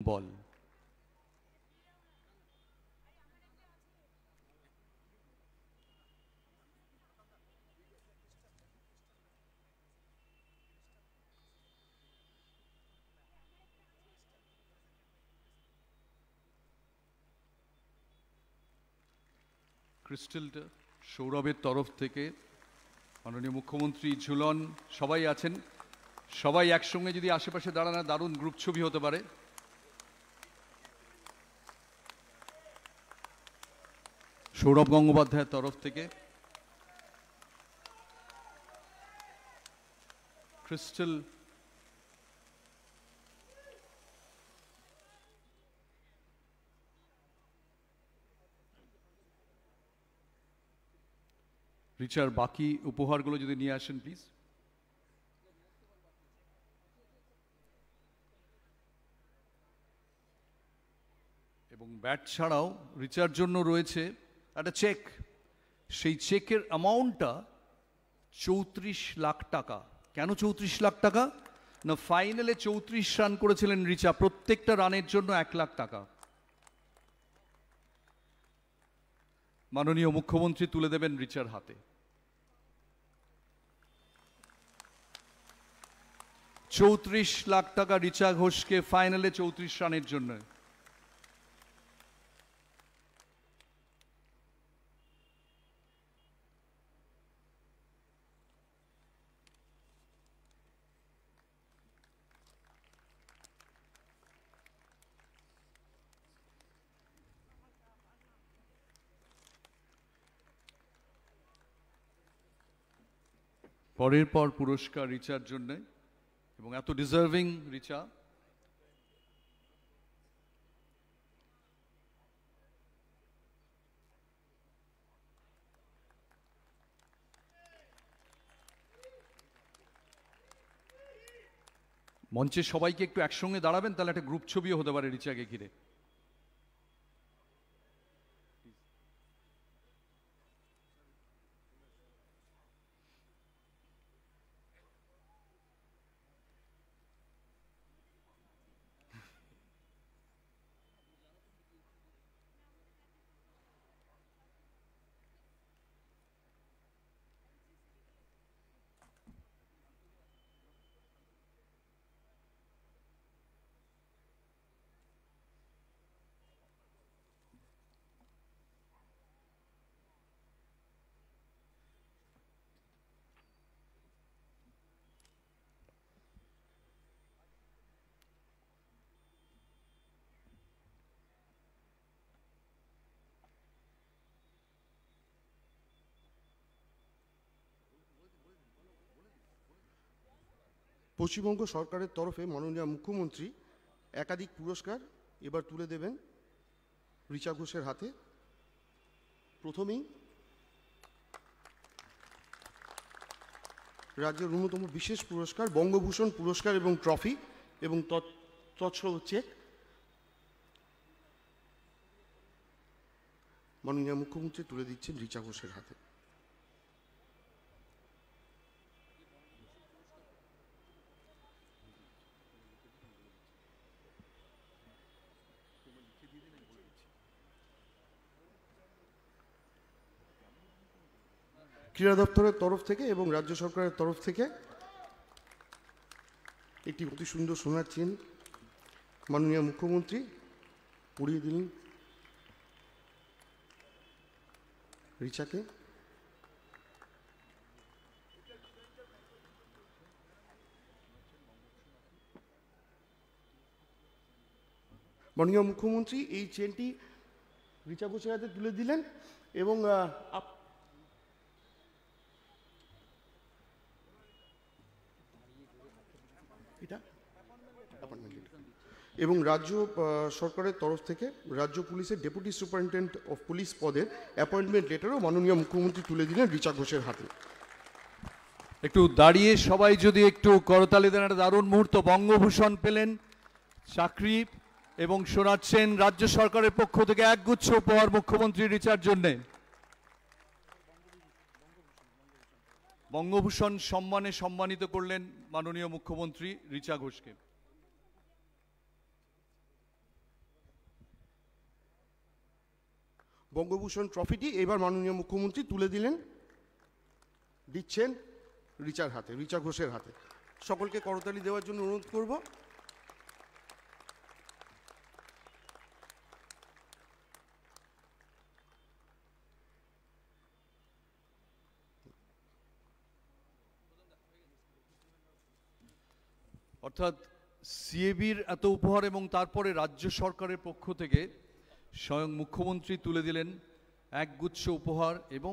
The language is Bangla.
বল। ক্রিস্টালটা সৌরভের তরফ থেকে মাননীয় মুখ্যমন্ত্রী ঝুলন সবাই আছেন, সবাই একসঙ্গে যদি আশেপাশে দাঁড়ানো দারুণ গ্রুপ ছবি হতে পারে। সৌরভ গঙ্গোপাধ্যায়ের তরফ থেকে ক্রিস্টাল রিচার বাকি উপহারগুলো যদি নিয়ে আসেন প্লিজ। এবং ব্যাট ছাড়াও রিচার জন্য রয়েছে একটা চেক, সেই চেকের অ্যামাউন্টটা 34 লাখ টাকা। কেন 34 লাখ টাকা? না, ফাইনালে 34 রান করেছিলেন রিচা, প্রত্যেকটা রানের জন্য 1 লাখ টাকা মাননীয় মুখ্যমন্ত্রী তুলে দেবেন রিচার হাতে। 34 লাখ টাকা রিচা ঘোষকে ফাইনালে 34 রানের জন্য। পরের পর পুরস্কার রিচার জন্য, এবং এত ডিজার্ভিং রিচা। মঞ্চে সবাইকে একটু একসঙ্গে দাঁড়াবেন, তাহলে একটা গ্রুপ ছবিও হতে পারে রিচাকে ঘিরে। পশ্চিমবঙ্গ সরকারের তরফে মাননীয় মুখ্যমন্ত্রী একাধিক পুরস্কার এবার তুলে দেবেন রিচা ঘোষের হাতে। প্রথমেই রাজ্যের অন্যতম বিশেষ পুরস্কার বঙ্গভূষণ পুরস্কার এবং ট্রফি এবং তৎসহ চেক মাননীয় মুখ্যমন্ত্রী তুলে দিচ্ছেন রিচা ঘোষের হাতে। ক্রীড়া দপ্তরের তরফ থেকে এবং রাজ্য সরকারের তরফ থেকে একটি অতি সুন্দর সোনার চেন মাননীয় মুখ্যমন্ত্রী পরিয়ে দিলেন রিচাকে। মাননীয় মুখ্যমন্ত্রী এই চেনটি রিচা ঘোষের হাতে তুলে দিলেন এবং এবং রাজ্য সরকারের তরফ থেকে রাজ্য পুলিশের ডেপুটি সুপারিনটেন্ডেন্ট অফ পুলিশ পদের অ্যাপয়েন্টমেন্ট লেটারও মাননীয় মুখ্যমন্ত্রী তুলে দিলেন রিচা ঘোষের হাতে। একটু দাঁড়িয়ে সবাই যদি একটু করতালি দেন, একটা দারুণ মুহূর্ত। বঙ্গভূষণ পেলেন, চাকরি এবং শোনাচ্ছেন রাজ্য সরকারের পক্ষ থেকে একগুচ্ছ উপহার মুখ্যমন্ত্রী রিচার জন্যে। বঙ্গভূষণ সম্মানে সম্মানিত করলেন মাননীয় মুখ্যমন্ত্রী রিচা ঘোষকে। বঙ্গভূষণ ট্রফিটি এবার মাননীয় মুখ্যমন্ত্রী তুলে দিচ্ছেন রিচার হাতে, রিচা ঘোষের হাতে। সকলকে করতালি দেওয়ার জন্য অনুরোধ করব। অর্থাৎ সিএবির এত উপহার এবং তারপরে রাজ্য সরকারের পক্ষ থেকে স্বয়ং মুখ্যমন্ত্রী তুলে দিলেন একগুচ্ছ উপহার এবং